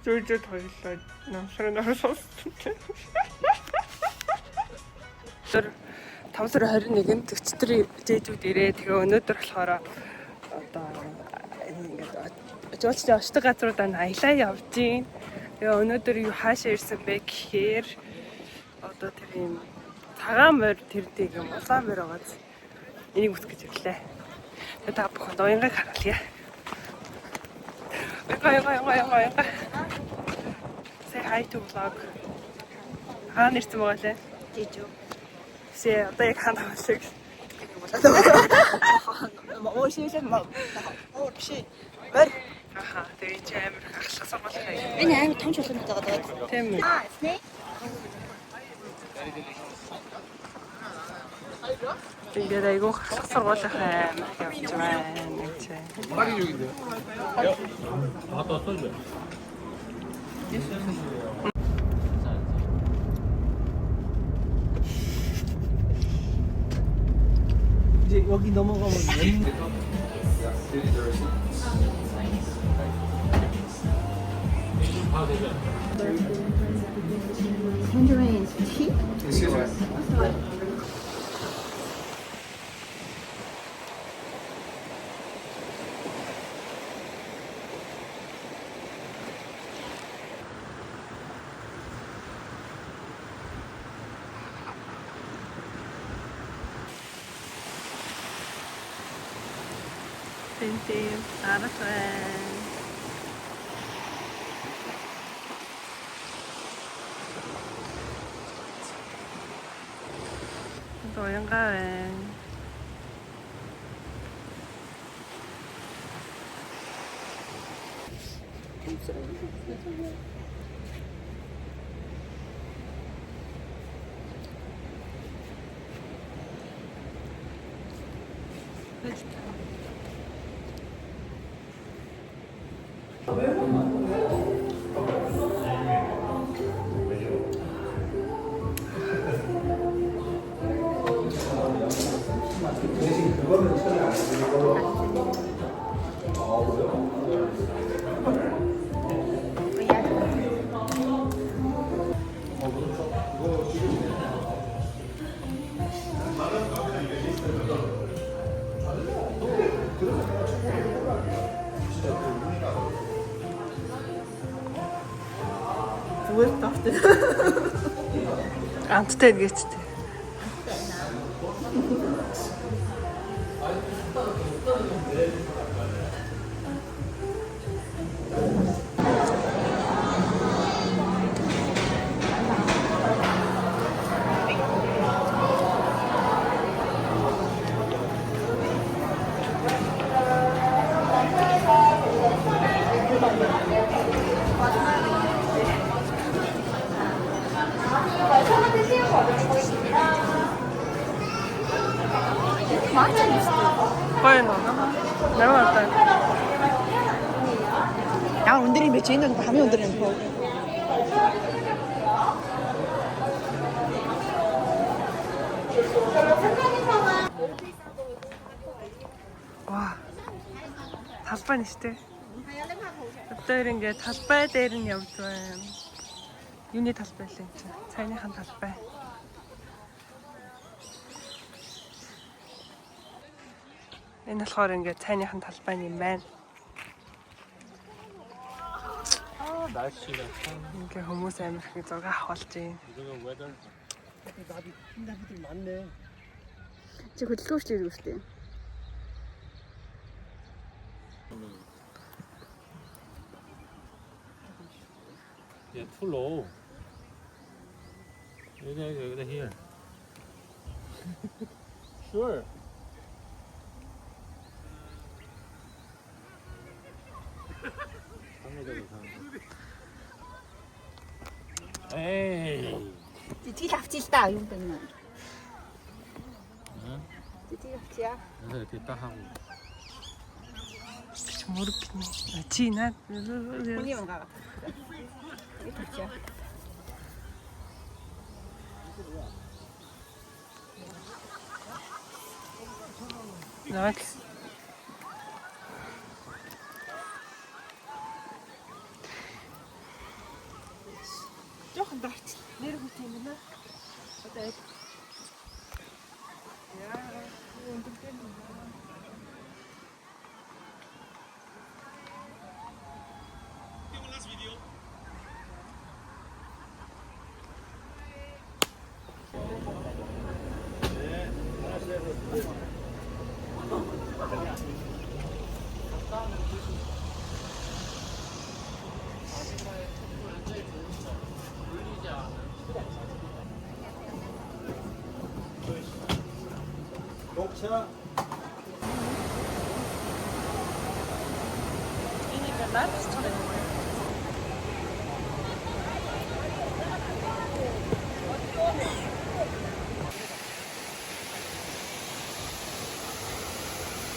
Зүйдээ тойлоо намсрын орсон. Тэр 5 сарын 21-нд өчтөрийн дээдүүд ирээ. Тэгээ өнөөдөр болохоор одоо ингээд жуулчдын очдог газруудаа аялаа явж гин. Тэгээ өнөөдөр юу хаашаа ирсэн бэ гэхээр одоо тэр юм цагаан морь тэрдэг юм улаан морь байгааз энийг үзэх гэж ирлээ. Тэгээ та бүхэнд уянгааг харуулъя. Уянга. Say hi to vlog. Хаана ирсэн байгаа лээ? Жижиг. Сэ одоо яг хаана байгаа Оо шийдэл маа. Оо чи. Бэр. Аха, тэгээ чи амар хахлах сургууль хаяа. Энэ амар том чулуутай байгаа. Тийм үү? Снэ. Тэгээд айгүй хахлах сургууль хаяа явж байна гэж. Пари юугиндээ? Одоо толбой. 이제 여기 넘어가면 Tangerine tea? Тэнтэй арахсан. Уянга байна. Зүгээр тавтай. Амттай гэдэгтэй. Гоё нөө. Намайг Ямар өндөр юм бэ? Чи энэ хамгийн өндөр юм бэ? Ваа. Талбай нь штэ. Одоо ингээд талбай дээр нь явж байна. Юуны талбай л юм чи? Цайныхан талбай. Энэ болохоор ингээд цайныхан талбай юм байна. 날씨가 Ингээ хүмүүс амар их зураг авах болж байна. 지금 weather 나비들 많네. Чи хөдөлгөөнч ирэх үстэй. yeah too low. 여기다 here. Sure. 상대적으로 상대. 에이. Тэгэл авчих л да юм байна. 응? Тэгэл авчихъя. 그래서 이렇게 딱 하고. 모르겠네. 지나. Хүний унгаа. Авчихъя. 나한테. 조금 더 내려볼 테면 어때? 야, 운동 때문에. 이니까 나도 스토리.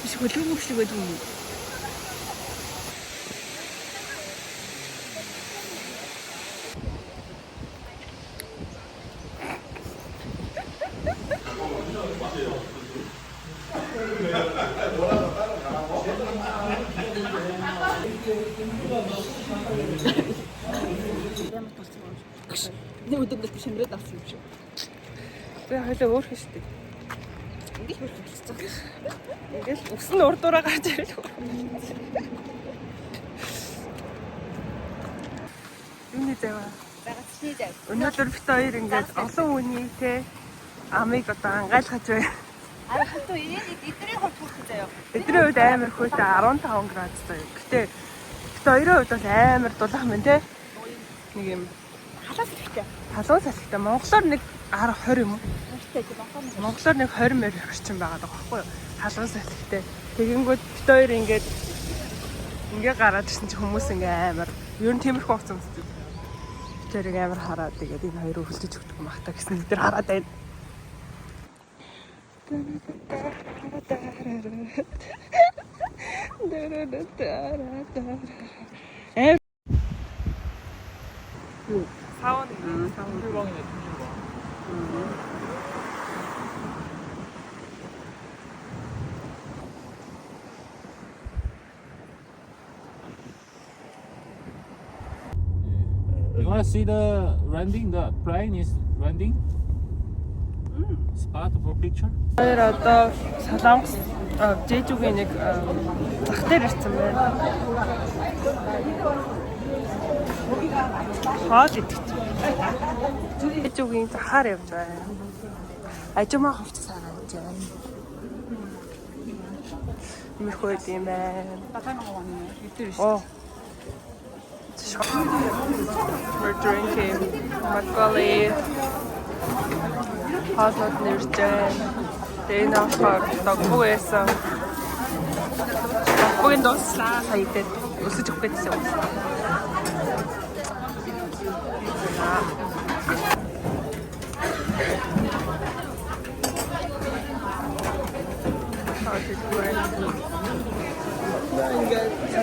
이거 중국식이거든. Не удобно шимрээд авсан юм шиг. Би хоёлаа өөр хэвчтэй. Ингээд хөрчихсөн. Ингээл ус нь урдуураа гарч ирэл. Юуны зэваа. Загацны зав. Өнөөдөр бит хоёр ингээд олон хүний те амыг одоо ангайлгаж байна. Аа хатуу эдний хувьд хүрэх заяа. Эдний үед амар хөөтэй 15 градус заяа. Гэтэ бит хоёрын үед бол амар дулаах мэн те. Нэг юм Халаас хэрэгтэй. халуун салхитай монголоор нэг 10 20 юм уу? Хэрэгтэй тийм байна. Монголоор нэг 20 мөр орчим байгаа байхгүй юу? Халуун салхитай. Тэгэнгүүт бит хоёр ингээд гараад ирсэн чи хүмүүс ингээ амар ер нь тиймэрхүү уцсан үстэй. Тэрийг амар хараад тэгээд энэ хоёрыг хөлдөж өгдөг юм ахта гэсэн бид нар хараад байна. 사원 출방이네, 출방. You want to see the rending? The plane is rending? Spot for picture? хоёр одоо Солонгос Жэжүүгийн нэг зах дээр ирсэн байна. Хоол идэх. Жэжүүгийн захаар явж байна. Ажимаа хувцас сараад байна. Мөрхөө юм байна. Oh. We're drinking Macaulay. Hot not near Jen. They now for dogbo байсан. Догбогийн дуслаа саядаг. Өсөж өгөх гэсэн юм.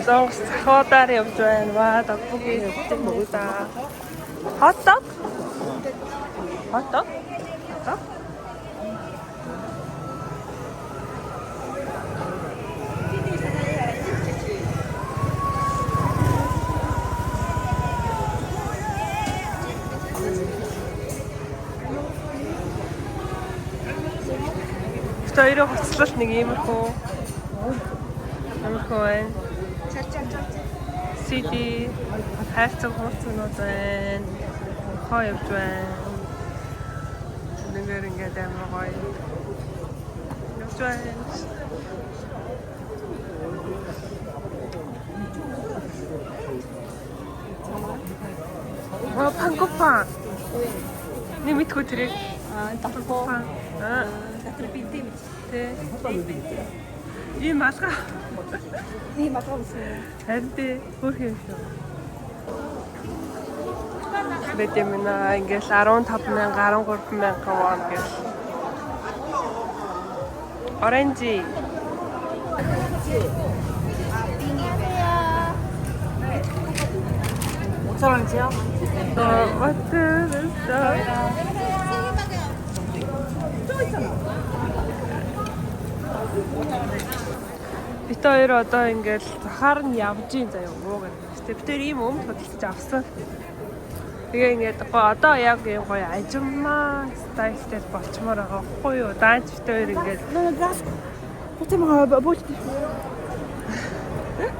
Солонгос захиудаар явж байна. Ваа, догбогийн явдаг мөн да. Hot dog? Hot dog? Hot? Хоёроо хоцлол нэг иймэрхүү байна. CD хайрцаг хурцнууд байна. Хоо явж байна. Нэгээр ингээд амар гоё. Явж байна. Пангопа. Нэмитгүй тэрийг. Дафлбоо. Татрипити. Тэ. Ийм алга. Тийм алга үсэн. Харин тэ хөрх юм шүү. Бид юм наа ингээл 15,000 13,000 won гэх. Оранжи. 오차랑지요? What is that? Бид хоёр одоо ингээл захаар нь явж ийн заяа уугаад. Бид хоёр ийм өмд хөдөлж авсан. Тэгээ ингээд одоо яг юм гоё ажиммаа стайлтэй болчмоор байгаа хгүй юу? Даанч бид хоёр ингээд 호텔 보지.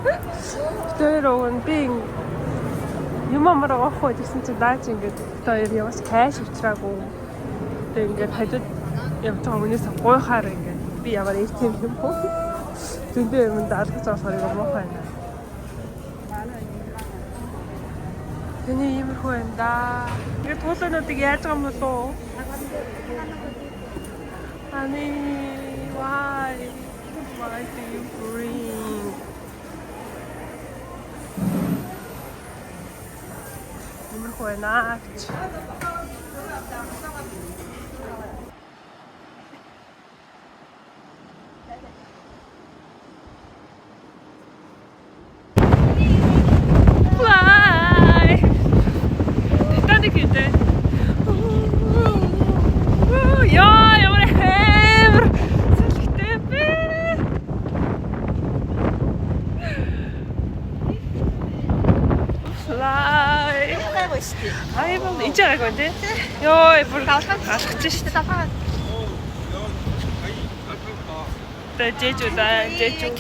бид хоёр уун би юм амараа ахгүй гэсэн чинь даанч ингээд бид хоёр яваас кэш авчраагүй. Тэгээ ингээд хажууд явж байгаа хүнээс гуйхаар ингээд би ямар ATM юм боо. Тэндээ юм даалгаж авахаар юм уу байна. Тэний иймэрхүү юм да. Тэгээд туулаануудыг яаж байгаа юм бол уу? Ани why do you bring? Иймэрхүү байна. 아이고 이제 알 건데? 요, 물 갈아치지 시다 파. 제주다 제주.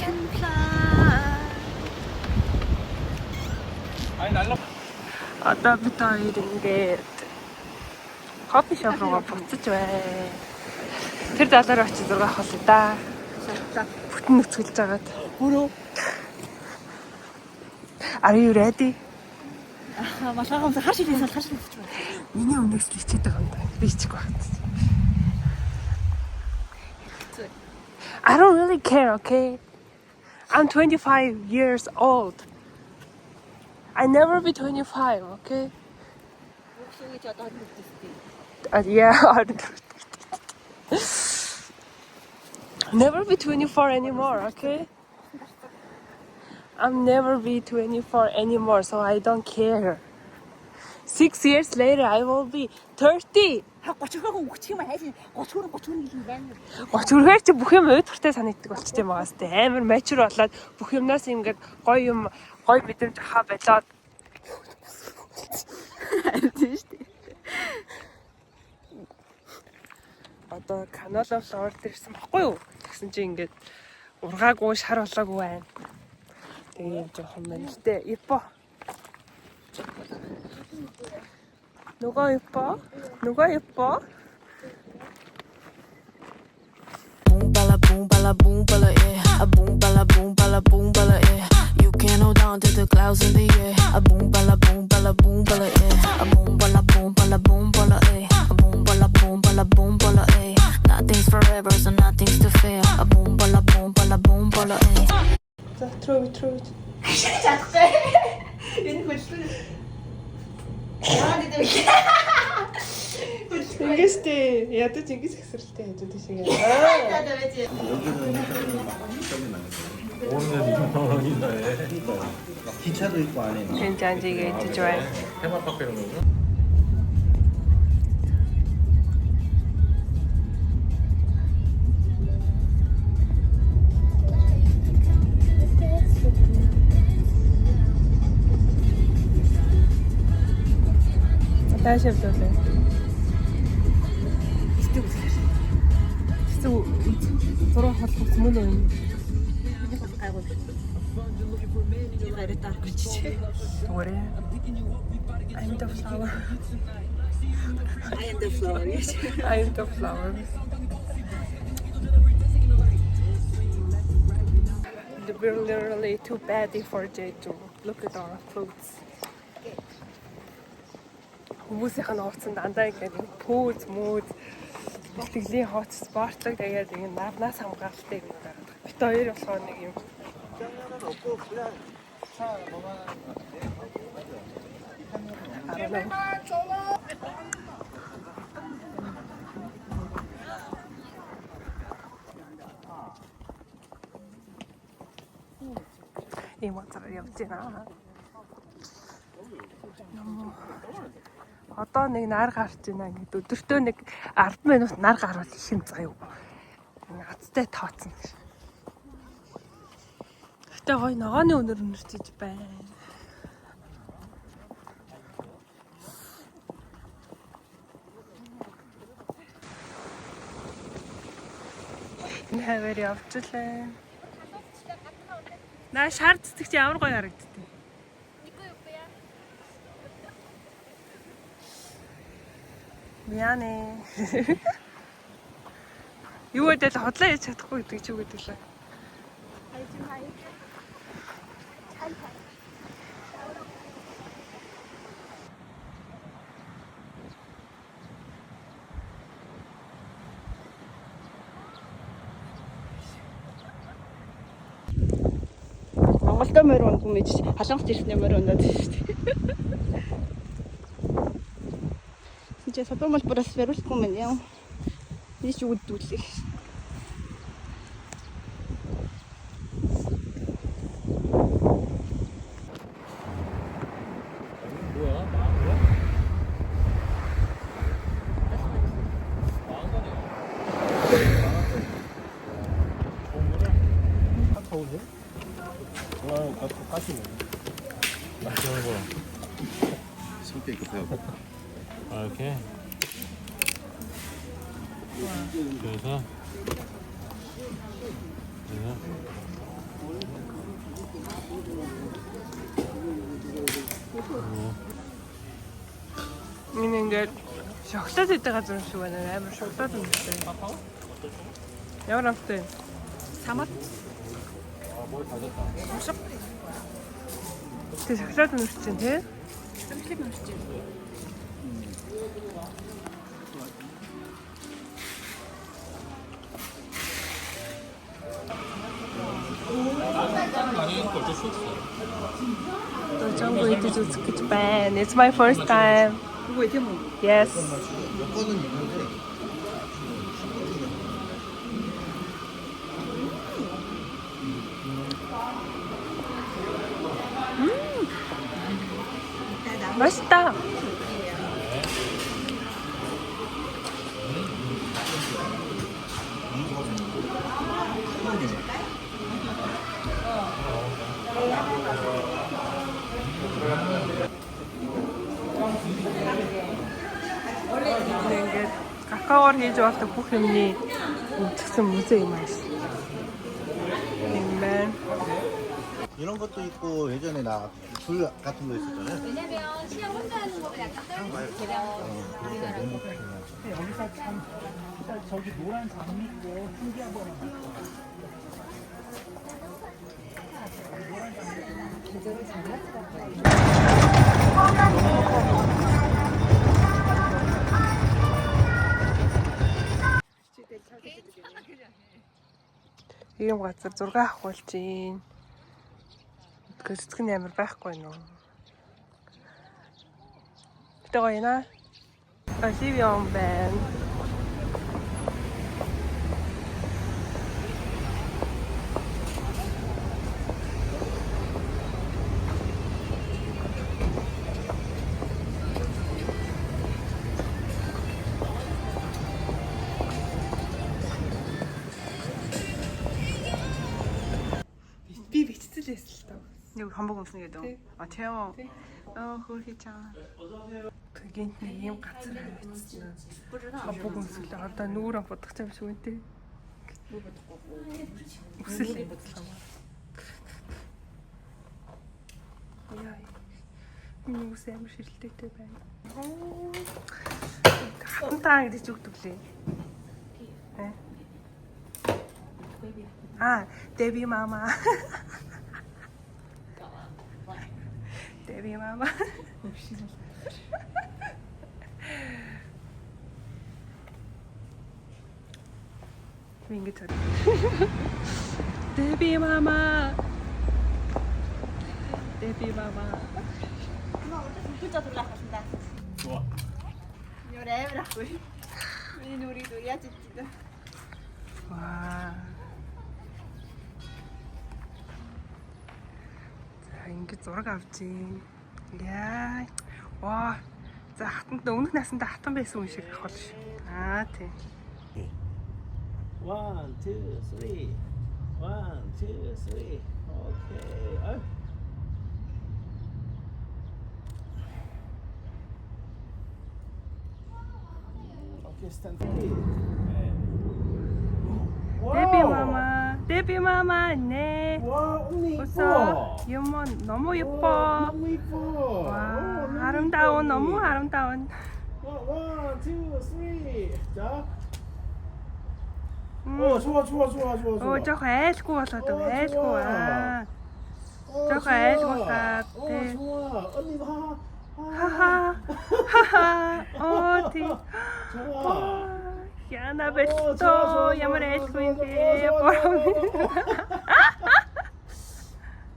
Одоо бид хоёр ингээд кофешоп руугаа буцаж бай. Тэр залаар очиж 6 хол да. Бүтэн нүцгэлж байгаад. 뭐로? Are you ready? 마사가면서 하실에서 하실. Миний өмнөөс л ичээд байгаа юм да. Би ичих байх. I don't really care, okay? I'm 25 years old. I never be 25, okay? Yeah, never be 24 anymore, okay? I'll never be 24 anymore, so I don't care. 6 years later, I will be 30. 30-аагүй үгчийм хайж 30 жилийн байна. 30-аар чи бүх юм уйдгартай санагддаг болчтой юм байгаас тэ амар мачур болоод бүх юмнаас ингээд гоё мэдрэмж авах байлаа. Тийм шүү дээ. Одоо канала флор дэрсэн баггүй юу? Тэгсэн чи ингээд ургаагүй шар болоогүй байна. Тэгээ юм жоохон мэнтэй ипо. 누가 예뻐? 누가 예뻐? Boom bala yeah. A boom bala yeah. You can't hold on to the clouds in the air. A boom bala yeah. A boom bala yeah. A boom bala yeah. Nothing's forever, so nothing's to fear. A boom bala yeah. 자, throw it. 얘는 벌써 징기스티 야도 징기스 했을때 해도 되시게. 기차도 있고 안에. 괜찮지게 해도 좋아요. 테마파크 이런 거죠? 다시 해보세요. 진짜 돌아가서 주문은 알고 있어. 내가 이랬다 그렇지. 뭐래? I'm the flower. I am the flower. I'm the flower. We're literally too bad for Jeju. Look at our clothes. Хүмүүсийнх нь уурцсан дандаа ингээд пүүз мөөз бэлтгэлийн хооц спортлог тэгээд ингэ навнаас хамгаалалтыг нэг байгаа. Бит хоёр болохоор нэг юм. ийм газар явж байна. Одоо нэг нар гарч байна. Ингээд өдөртөө нэг 10 минут нар гарвал их юм заяа. Азтай тооцсон. Гэтэ гоё ногооны өнөр өнөрчиж байна. Нэвэр явчлаа. Наа шар цэцэг чи ямар гоё харагдтыг. Мяне. Юу гэдэл хотлоо яж чадахгүй гэдэг чи юу гэдэг лээ. Монголдо морь унах юм гэж халангт ирсэн морь унаад шүү дээ. Синчээ содомол бүрээс верүүлэхгүй юм яа. Нийч үддүүлээ. 뭐야? 망고야? 망고네. 카카오네? 가시네. 맛있는 거. 성격이 급해요. 아, 이렇게. 그래서 Энэ ингээд шоколад идэх газар юм шиг байна. Амар шоколад үнэтэй. Ямар амттай? Самат 뭘 가졌다. Тэ шоколад үнэрч чинь тий? 샘플 맛있지. 당연히 어쩔 수 없어. 도전고 идэж үзэх гэж байна. It's my first time. 이거 이제 뭐 Yes. 여권은 있는데 맛있다. ингээд какаоор хийж болдог бүх юмны үзсэн музей юм аа. Amen. 이런 것도 있고 예전에 나 줄 같은 거 있었잖아요. 왜냐면 시험 혼자 하는 거보다 약간 떨리고 개량 여기서 참 저기 노란 장미 있고 신기한 거랑 ийм газар 6 ахуулж байна. Гэвч нь амар байхгүй нөө. Тэ гоё наа. Оливион байна. Би бичсэн л таа. 이거 한복 없으니까 네. 아 태워 хөөрхийчаа Тэгэнт нэг юм газар байсан. Хамбог өмсөлөө одоо нүүрэн бодох юм шиг үнтэй. Өсөл. Яа. Миний үс амар ширэлттэй байна. Хантаа гэж үгдэг лээ. Debbie mama. Debbie mama. Mingi tadi. Debbie mama. Debbie mama. 혼자 돌아간다. 좋아. 요래 해라고. 이 놀이도 야지지도. 와. За ингээд зураг авч ийн. Яа. Ваа. За хатанд өмнөх насандаа хатан байсан хүн шиг авах ш. Аа тий. 1, 2, 3. 1, 2, 3. Okay. Okay, stand still. 데뷔 마마 네. 와, 언니 벌써 이모 너무 예뻐. 너무 이뻐. 와, 아름다운 너무 아름다운. 1, 2, 3. 자. 좋아. 저거 айлгүй болоод айлгүй аа. 저거 айлгүй хаа. 좋아. 언니 봐. 하하. 티. 좋아. 야나 뱃도 ямар айлгүй인데 보람이.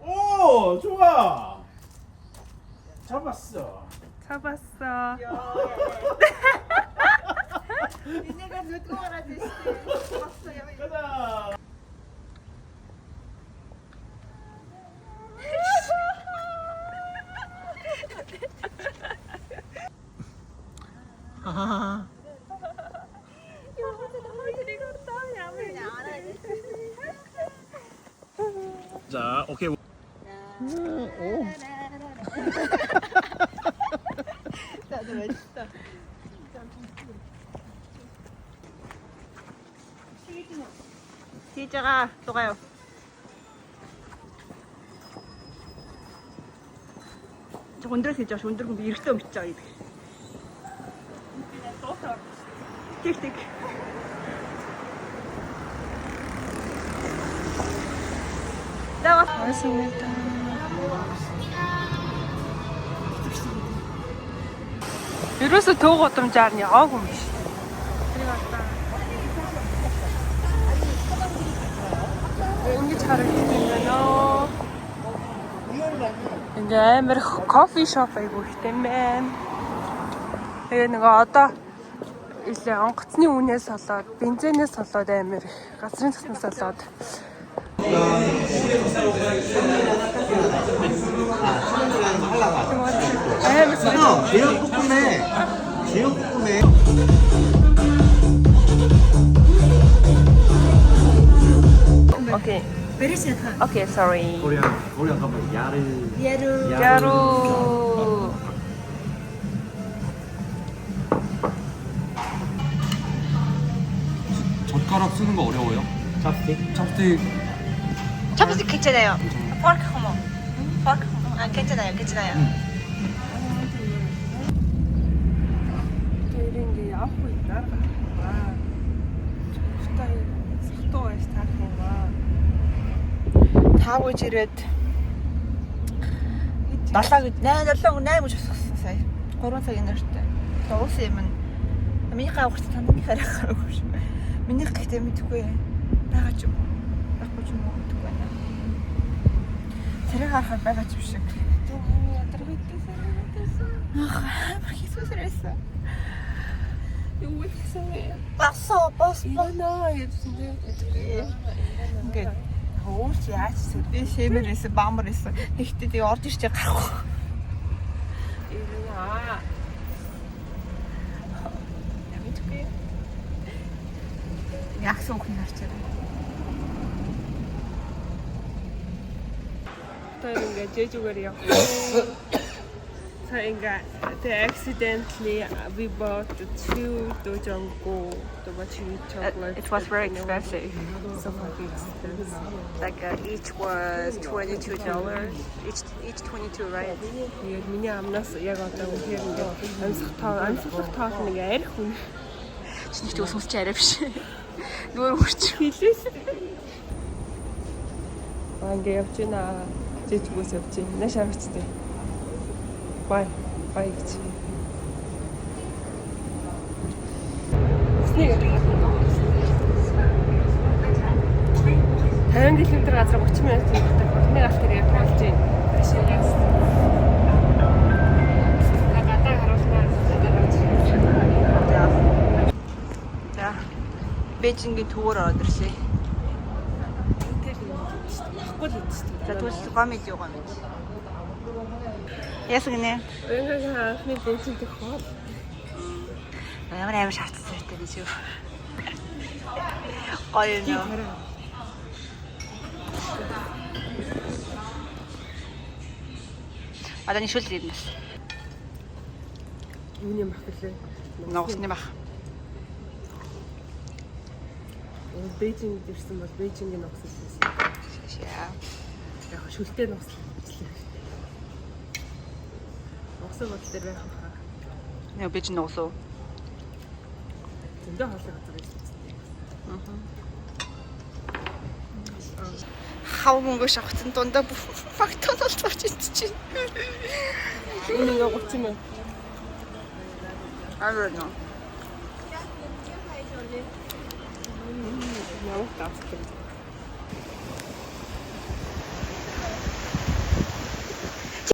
오, 좋아. 잡았어. 잡았어. 니네가 누구 알아듣지? 봤어 야. 가자. 자, 오케이. 나도 맛있다. 뒤에다가 또 가요. 저 온드레스 있죠? 저 온드레스 이렇게 있죠? 이게. 틱틱. 나왔어. 고맙습니다. ерөөсө төг удамжаар нь яваагүй юм биш. Ингэж харагддаг юм байна. Ингээ амар кофе шоп айгуу ихтэй юм байна. Тэгээ нөгөө одоо илээ онгоцны үнээс болоод, бензинээс болоод амар газрын цаснаас болоод 제육볶음에 Okay. Okay, sorry. 우리가 가면 야르 야루. 젓가락 쓰는 거 어려워요? 찹스틱? 찹스틱 찹스틱 괜찮아요. 포크 호모. 포크. 아 괜찮아요. 이런 게 앞으로 있다. 아, 스타일 속도가 스타일인가. 다 오지 이랬. 날라г 8 мөч сая 3 цагийн нэртэй. Уусан юм. Миний гавхт таны харах гараагүй шүү. Миний гэхдээ мэдгүй. Байгаа ч юм уу? Баггүй ч юм уу гэдэггүй байна. Тэрэг харахаар байгаа ч юм шиг. Хийсвэрсэн. Юу гэсэн бэ? Бас. Яна яцсан. Ингээд хөөс яаж би шимэрээс баамарээс ихтэй тий орж ирч гарахгүй. Яна. Мэдгүй. Ягсан хүн харчаа. Тэр ингээ жижигэр явах. Ингээ accidentally we bought 2 dojango chocolate. It was very expensive. So fucking expensive. Like each was $22. Each 22, right? Тэгээд миний амнаас яг одоо үнээр ингээ амьсгалах тоол нэг арх хүн. Чиний ч өсөмсч арай биш. Нүүр хүрч Хэлээс. Ингээ явж байна. Жижигөөс явж байна. Наш авчихтэй. Бай гэж. Снэг. 50 км газар 30 минут явдаг. Орны алт хэрэг болж байна. Бээжингийн төвөр ороод ирлээ. Баггүй л үстэй. За тэгвэл гомид юу гомид. Ясгэнэ. Өнөөдөр анхны бензин дэх хоол. Ямар амар шаардсан хэрэгтэй гэж юу. Гоё нөө. Адан шүл ирнэс. Юуны мах гэлээ. Ногсны бах. Бээжинд ирсэн бол Бээжингийн ногс ирсэн. Яа. Яг шүлтэй ногс хэлээ. Ногсоо бол дээр байх хаа. Яа бэж ногсоо. Зөндөө хоолой газар байсан. Хав мөнгө шавхсан дундаа фактонол цууч чинь. Энэ нэг 30 мэн. Арно. Явах таатай.